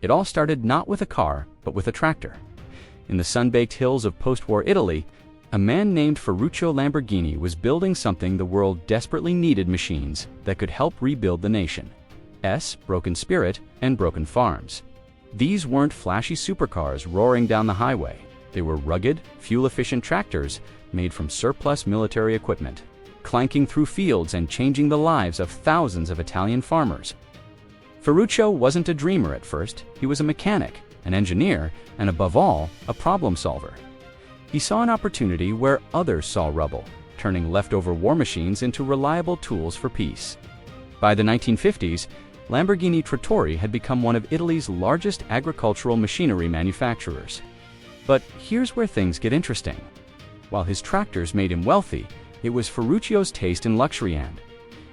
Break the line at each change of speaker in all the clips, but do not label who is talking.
It all started not with a car, but with a tractor. In the sun-baked hills of post-war Italy, a man named Ferruccio Lamborghini was building something the world desperately needed: machines that could help rebuild the nation's broken spirit and broken farms. These weren't flashy supercars roaring down the highway. They were rugged, fuel-efficient tractors made from surplus military equipment, clanking through fields and changing the lives of thousands of Italian farmers. Ferruccio wasn't a dreamer at first. He was a mechanic, an engineer, and above all, a problem solver. He saw an opportunity where others saw rubble, turning leftover war machines into reliable tools for peace. By the 1950s, Lamborghini Trattori had become one of Italy's largest agricultural machinery manufacturers. But here's where things get interesting. While his tractors made him wealthy, it was Ferruccio's taste in luxury and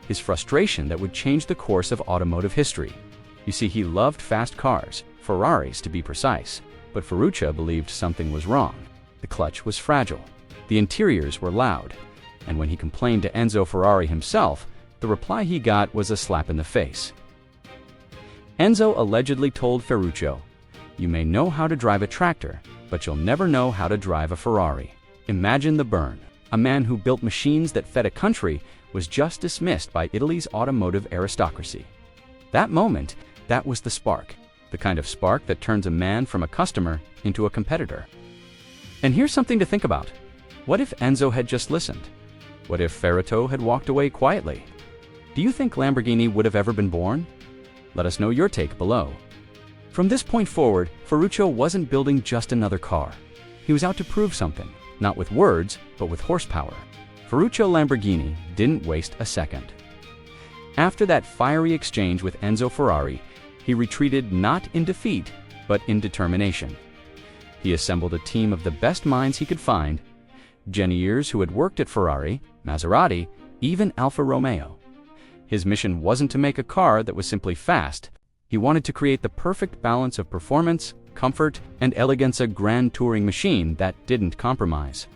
his frustration that would change the course of automotive history. You see, he loved fast cars, Ferraris to be precise, but Ferruccio believed something was wrong. The clutch was fragile, the interiors were loud, and when he complained to Enzo Ferrari himself, the reply he got was a slap in the face. Enzo allegedly told Ferruccio, "You may know how to drive a tractor, but you'll never know how to drive a Ferrari." Imagine the burn. A man who built machines that fed a country was just dismissed by Italy's automotive aristocracy. That moment, that was the spark, the kind of spark that turns a man from a customer into a competitor. And here's something to think about. What if Enzo had just listened? What if Ferruccio had walked away quietly? Do you think Lamborghini would have ever been born? Let us know your take below. From this point forward, Ferruccio wasn't building just another car. He was out to prove something, not with words, but with horsepower. Ferruccio Lamborghini didn't waste a second. After that fiery exchange with Enzo Ferrari, he retreated not in defeat, but in determination. He assembled a team of the best minds he could find, engineers who had worked at Ferrari, Maserati, even Alfa Romeo. His mission wasn't to make a car that was simply fast. He wanted to create the perfect balance of performance, comfort, and elegance, a grand touring machine that didn't compromise.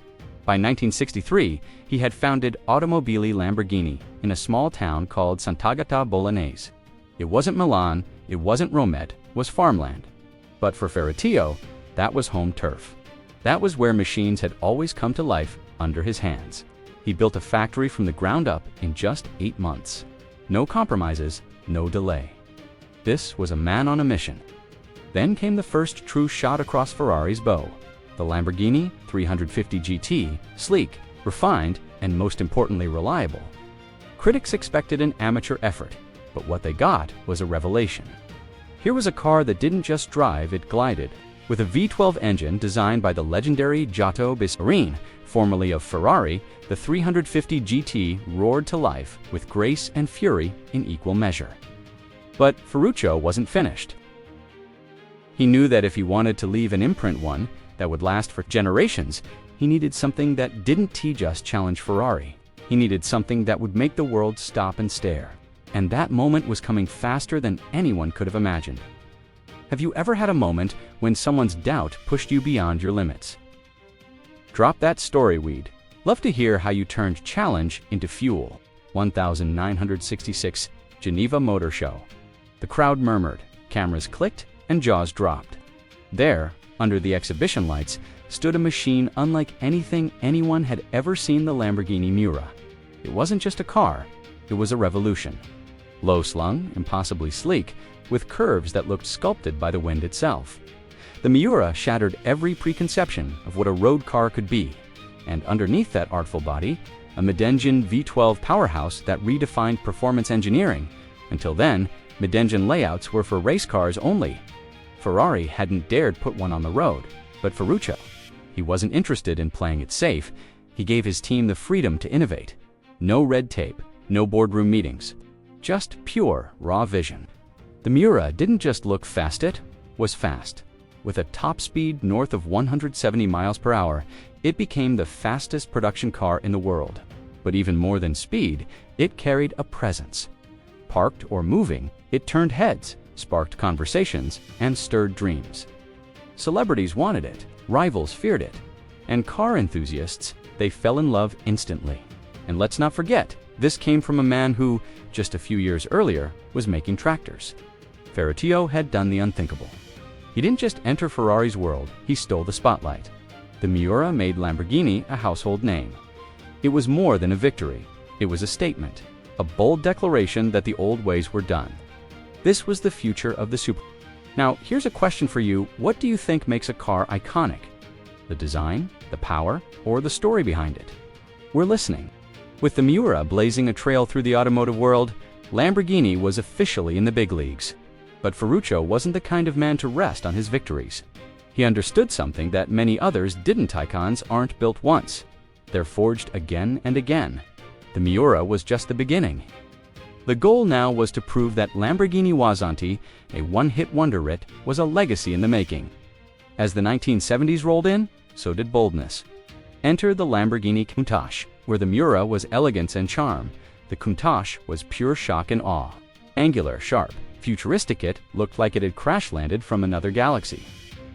By 1963, he had founded Automotive Lamborghini in a small town called Sant'Agata Bolognese. It wasn't Milan, it wasn't Rome, it was farmland. But for Ferruccio, that was home turf. That was where machines had always come to life under his hands. He built a factory from the ground up in just 8 months. No compromises, no delay. This was a man on a mission. Then came the first true shot across Ferrari's bow. The Lamborghini 350 GT, sleek, refined, and most importantly reliable. Critics expected an amateur effort, but what they got was a revelation. Here was a car that didn't just drive, it glided. With a V12 engine designed by the legendary Giotto Bissarin, formerly of Ferrari, the 350 GT roared to life with grace and fury in equal measure. But Ferruccio wasn't finished. He knew that if he wanted to leave an imprint, one that would last for generations, he needed something that didn't just challenge Ferrari. He needed something that would make the world stop and stare. And that moment was coming faster than anyone could have imagined. Have you ever had a moment when someone's doubt pushed you beyond your limits? Drop that story, we'd love to hear how you turned challenge into fuel. 1966 Geneva Motor Show. The crowd murmured, cameras clicked, and jaws dropped. There, under the exhibition lights, stood a machine unlike anything anyone had ever seen: the Lamborghini Miura. It wasn't just a car, it was a revolution. Low-slung, impossibly sleek, with curves that looked sculpted by the wind itself. The Miura shattered every preconception of what a road car could be, and underneath that artful body, a mid-engine V12 powerhouse that redefined performance engineering. Until then, mid-engine layouts were for race cars only. Ferrari hadn't dared put one on the road, but Ferruccio, he wasn't interested in playing it safe. He gave his team the freedom to innovate. No red tape, no boardroom meetings, just pure, raw vision. The Miura didn't just look fast, it was fast. With a top speed north of 170 miles per hour, it became the fastest production car in the world. But even more than speed, it carried a presence. Parked or moving, it turned heads, sparked conversations, and stirred dreams. Celebrities wanted it, rivals feared it, and car enthusiasts, they fell in love instantly. And let's not forget, this came from a man who, just a few years earlier, was making tractors. Ferruccio had done the unthinkable. He didn't just enter Ferrari's world, he stole the spotlight. The Miura made Lamborghini a household name. It was more than a victory. It was a statement, a bold declaration that the old ways were done. This was the future of the super. Now, here's a question for you. What do you think makes a car iconic? The design, the power, or the story behind it? We're listening. With the Miura blazing a trail through the automotive world, Lamborghini was officially in the big leagues. But Ferruccio wasn't the kind of man to rest on his victories. He understood something that many others didn't. Icons aren't built once. They're forged again and again. The Miura was just the beginning. The goal now was to prove that Lamborghini wasn't a one-hit wonder. It was a legacy in the making. As the 1970s rolled in, so did boldness. Enter the Lamborghini Countach, where the Miura was elegance and charm. The Countach was pure shock and awe. Angular, sharp, futuristic, it looked like it had crash-landed from another galaxy.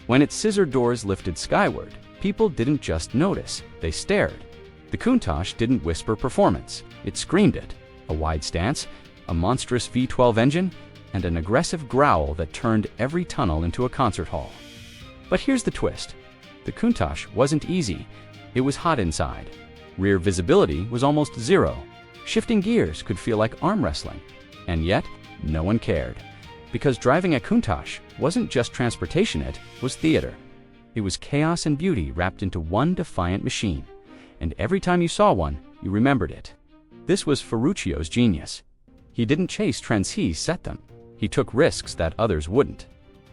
When its scissor doors lifted skyward, people didn't just notice, they stared. The Countach didn't whisper performance, it screamed it. A wide stance, a monstrous V12 engine, and an aggressive growl that turned every tunnel into a concert hall. But here's the twist. The Countach wasn't easy, it was hot inside. Rear visibility was almost zero. Shifting gears could feel like arm wrestling. And yet, no one cared. Because driving a Countach wasn't just transportation, it was theater. It was chaos and beauty wrapped into one defiant machine. And every time you saw one, you remembered it. This was Ferruccio's genius. He didn't chase trends, he set them. He took risks that others wouldn't.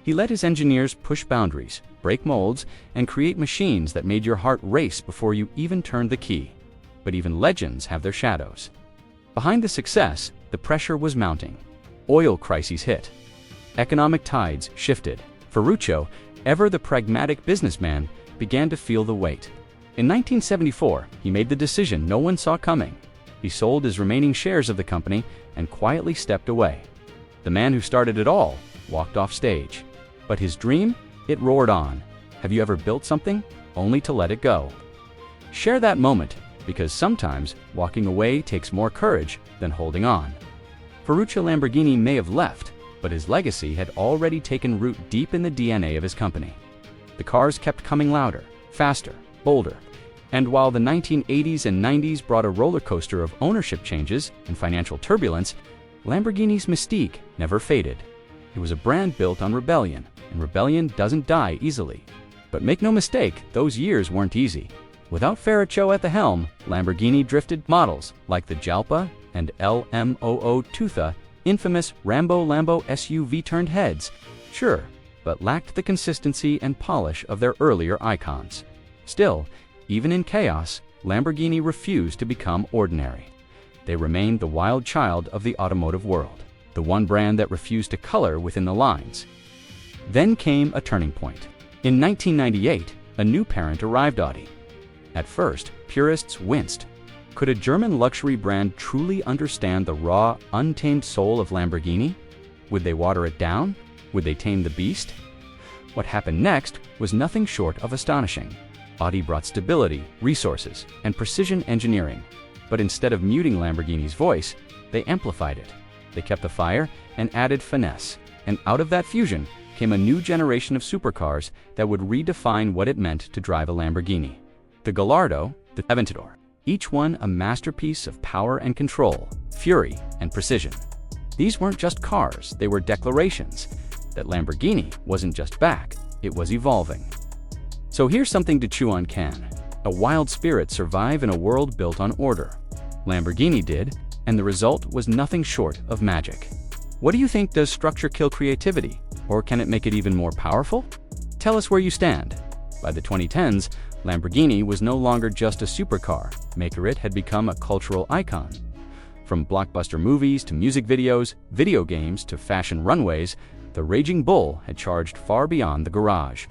He let his engineers push boundaries, break molds, and create machines that made your heart race before you even turned the key. But even legends have their shadows. Behind the success, the pressure was mounting. Oil crises hit. Economic tides shifted. Ferruccio, ever the pragmatic businessman, began to feel the weight. In 1974, he made the decision no one saw coming. He sold his remaining shares of the company and quietly stepped away. The man who started it all walked off stage. But his dream? It roared on. Have you ever built something only to let it go? Share that moment, because sometimes walking away takes more courage than holding on. Ferruccio Lamborghini may have left, but his legacy had already taken root deep in the DNA of his company. The cars kept coming louder, faster, bolder. And while the 1980s and 90s brought a roller coaster of ownership changes and financial turbulence, Lamborghini's mystique never faded. It was a brand built on rebellion, and rebellion doesn't die easily. But make no mistake, those years weren't easy. Without Ferruccio at the helm, Lamborghini drifted. Models like the Jalpa and LM00 Tufa, infamous Rambo-Lambo SUV turned heads, sure, but lacked the consistency and polish of their earlier icons. Still, even in chaos, Lamborghini refused to become ordinary. They remained the wild child of the automotive world, the one brand that refused to color within the lines. Then came a turning point. In 1998, a new parent arrived, Audi. At first, purists winced. Could a German luxury brand truly understand the raw, untamed soul of Lamborghini? Would they water it down? Would they tame the beast? What happened next was nothing short of astonishing. Audi brought stability, resources, and precision engineering. But instead of muting Lamborghini's voice, they amplified it. They kept the fire and added finesse. And out of that fusion came a new generation of supercars that would redefine what it meant to drive a Lamborghini. The Gallardo, the Aventador, each one a masterpiece of power and control, fury and precision. These weren't just cars, they were declarations that Lamborghini wasn't just back, it was evolving. So here's something to chew on. Can a wild spirit survive in a world built on order? Lamborghini did, and the result was nothing short of magic. What do you think? Does structure kill creativity, or can it make it even more powerful? Tell us where you stand. By the 2010s, Lamborghini was no longer just a supercar maker, it had become a cultural icon. From blockbuster movies to music videos, video games to fashion runways, the Raging Bull had charged far beyond the garage.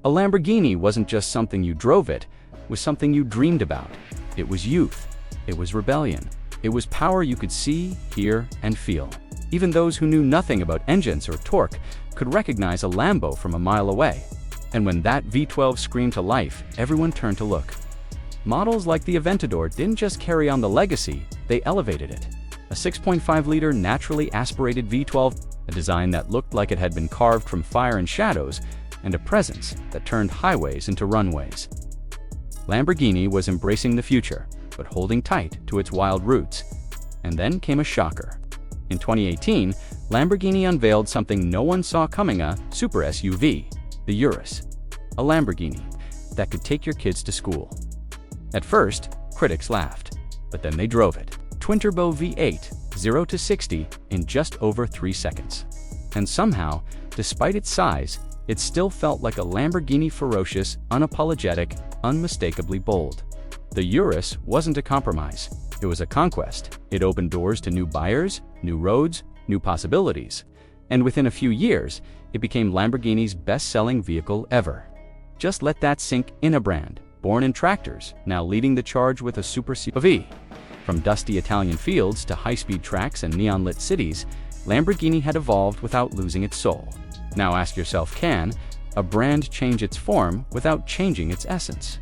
A Lamborghini wasn't just something you drove, it was something you dreamed about. It was youth, it was rebellion, it was power you could see, hear, and feel. Even those who knew nothing about engines or torque could recognize a Lambo from a mile away. And when that V12 screamed to life, everyone turned to look. Models like the Aventador didn't just carry on the legacy, they elevated it. A 6.5-liter naturally aspirated V12 a design that looked like it had been carved from fire and shadows, and a presence that turned highways into runways. Lamborghini was embracing the future, but holding tight to its wild roots. And then came a shocker. In 2018, Lamborghini unveiled something no one saw coming: a super SUV, the Urus, a Lamborghini that could take your kids to school. At first, critics laughed, but then they drove it. Twin-turbo V8, 0 to 60 in just over 3 seconds. And somehow, despite its size, it still felt like a Lamborghini: ferocious, unapologetic, unmistakably bold. The Urus wasn't a compromise. It was a conquest. It opened doors to new buyers, new roads, new possibilities. And within a few years, it became Lamborghini's best-selling vehicle ever. Just let that sink in: a brand born in tractors, now leading the charge with a super SUV. From dusty Italian fields to high-speed tracks and neon-lit cities, Lamborghini had evolved without losing its soul. Now ask yourself, can a brand change its form without changing its essence?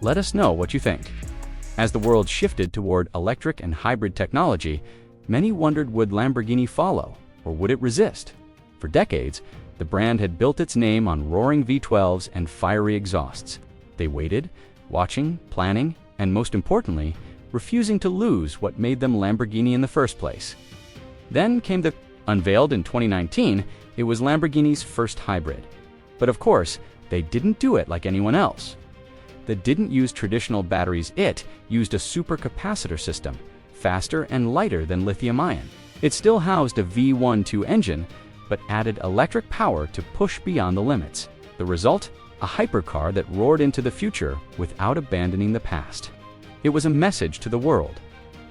Let us know what you think. As the world shifted toward electric and hybrid technology, many wondered, would Lamborghini follow, or would it resist? For decades, the brand had built its name on roaring V12s and fiery exhausts. They waited, watching, planning, and most importantly, refusing to lose what made them Lamborghini in the first place. Then came the unveiled in 2019, it was Lamborghini's first hybrid. But of course, they didn't do it like anyone else. They didn't use traditional batteries. It used a supercapacitor system, faster and lighter than lithium-ion. It still housed a V12 engine, but added electric power to push beyond the limits. The result? A hypercar that roared into the future without abandoning the past. It was a message to the world.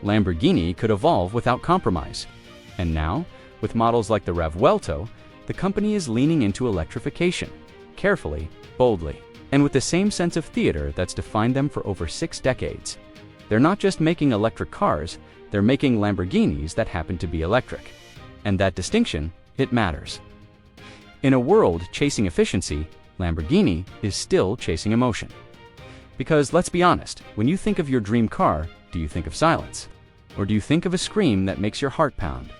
Lamborghini could evolve without compromise. And now, with models like the Revuelto, the company is leaning into electrification, carefully, boldly, and with the same sense of theater that's defined them for over 6 decades. They're not just making electric cars, they're making Lamborghinis that happen to be electric. And that distinction, it matters. In a world chasing efficiency, Lamborghini is still chasing emotion. Because let's be honest, when you think of your dream car, do you think of silence? Or do you think of a scream that makes your heart pound?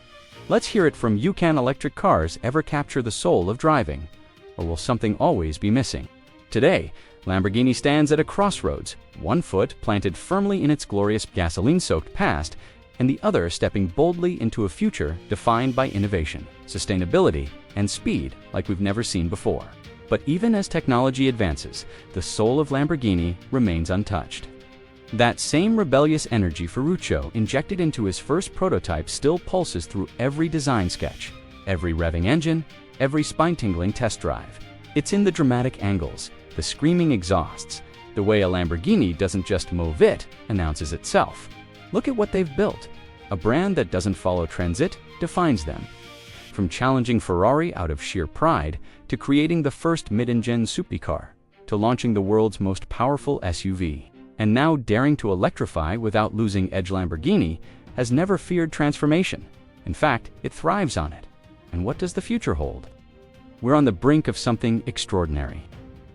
Let's hear it from you. Can electric cars ever capture the soul of driving? Or will something always be missing? Today, Lamborghini stands at a crossroads, one foot planted firmly in its glorious gasoline-soaked past, and the other stepping boldly into a future defined by innovation, sustainability, and speed like we've never seen before. But even as technology advances, the soul of Lamborghini remains untouched. That same rebellious energy Ferruccio injected into his first prototype still pulses through every design sketch, every revving engine, every spine-tingling test drive. It's in the dramatic angles, the screaming exhausts, the way a Lamborghini doesn't just move, it announces itself. Look at what they've built. A brand that doesn't follow trends, it defines them. From challenging Ferrari out of sheer pride, to creating the first mid-engine supercar, to launching the world's most powerful SUV, and now daring to electrify without losing edge, Lamborghini has never feared transformation. In fact, it thrives on it. And what does the future hold? We're on the brink of something extraordinary.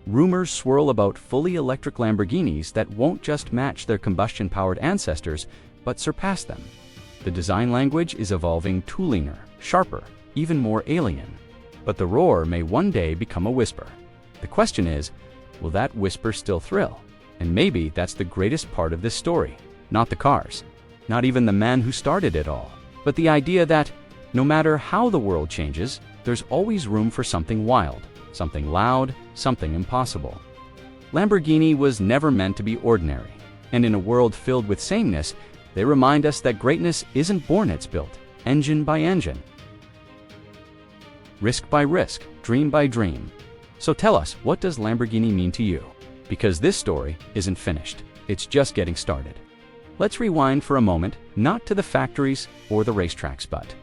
Rumors swirl about fully electric Lamborghinis that won't just match their combustion-powered ancestors, but surpass them. The design language is evolving to leaner, sharper, even more alien. But the roar may one day become a whisper. The question is, will that whisper still thrill? And maybe that's the greatest part of this story. Not the cars, not even the man who started it all, but the idea that, no matter how the world changes, there's always room for something wild, something loud, something impossible. Lamborghini was never meant to be ordinary, and in a world filled with sameness, they remind us that greatness isn't born, it's built, engine by engine, risk by risk, dream by dream. So tell us, what does Lamborghini mean to you? Because this story isn't finished, it's just getting started. Let's rewind for a moment, not to the factories or the racetracks, but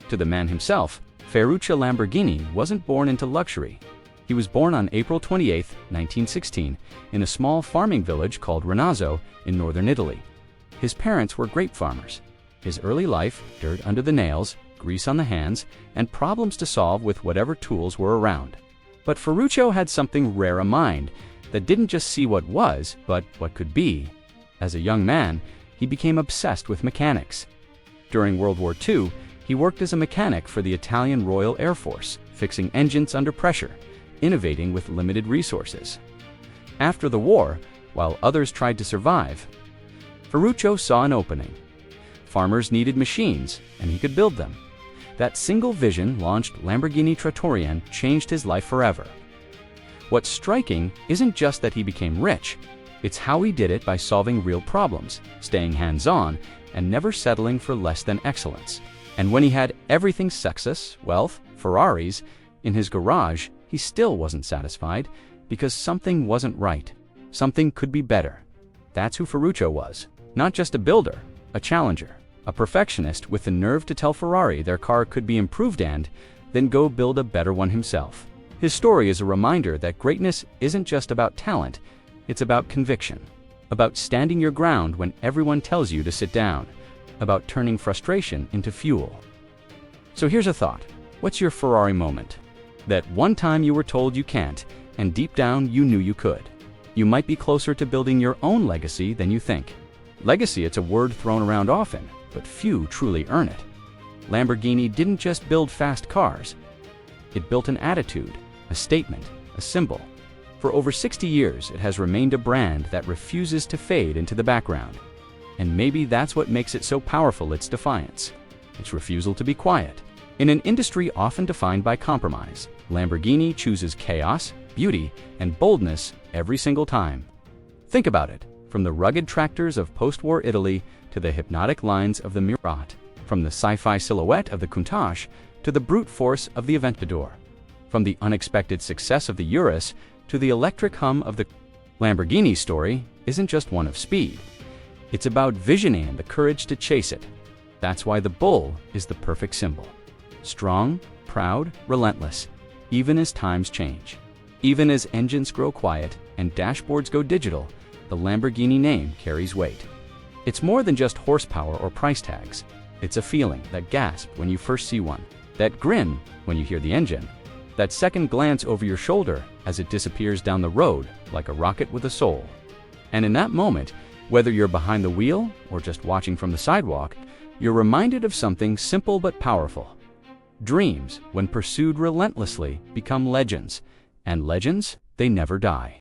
to the man himself. Ferruccio Lamborghini wasn't born into luxury. He was born on April 28, 1916, in a small farming village called Renazzo in northern Italy. His parents were grape farmers. His early life, dirt under the nails, grease on the hands, and problems to solve with whatever tools were around. But Ferruccio had something rare, a mind that didn't just see what was, but what could be. As a young man, he became obsessed with mechanics. During World War II, He worked as a mechanic for the Italian Royal Air Force, fixing engines under pressure, innovating with limited resources. After the war, while others tried to survive, Ferruccio saw an opening. Farmers needed machines, and he could build them. That single vision launched Lamborghini Trattorian changed his life forever. What's striking isn't just that he became rich, it's how he did it by solving real problems, staying hands-on, and never settling for less than excellence. And when he had everything success, wealth, Ferraris, in his garage, he still wasn't satisfied because something wasn't right. Something could be better. That's who Ferruccio was. Not just a builder, a challenger, a perfectionist with the nerve to tell Ferrari their car could be improved and then go build a better one himself. His story is a reminder that greatness isn't just about talent, it's about conviction, about standing your ground when everyone tells you to sit down, about turning frustration into fuel. So here's a thought. What's your Ferrari moment? That one time you were told you can't, and deep down you knew you could. You might be closer to building your own legacy than you think. Legacy, it's a word thrown around often, but few truly earn it. Lamborghini didn't just build fast cars. It built an attitude, a statement, a symbol. For over 60 years, it has remained a brand that refuses to fade into the background. And maybe that's what makes it so powerful, its defiance, its refusal to be quiet. In an industry often defined by compromise, Lamborghini chooses chaos, beauty, and boldness every single time. Think about it, from the rugged tractors of post-war Italy to the hypnotic lines of the Miura, from the sci-fi silhouette of the Countach to the brute force of the Aventador, from the unexpected success of the Urus to the electric hum of the Lamborghini story isn't just one of speed. It's about vision and the courage to chase it. That's why the bull is the perfect symbol. Strong, proud, relentless, even as times change. Even as engines grow quiet and dashboards go digital, the Lamborghini name carries weight. It's more than just horsepower or price tags. It's a feeling, that gasp when you first see one, that grin when you hear the engine, that second glance over your shoulder as it disappears down the road like a rocket with a soul. And in that moment, whether you're behind the wheel or just watching from the sidewalk, you're reminded of something simple but powerful. Dreams, when pursued relentlessly, become legends, and legends, they never die.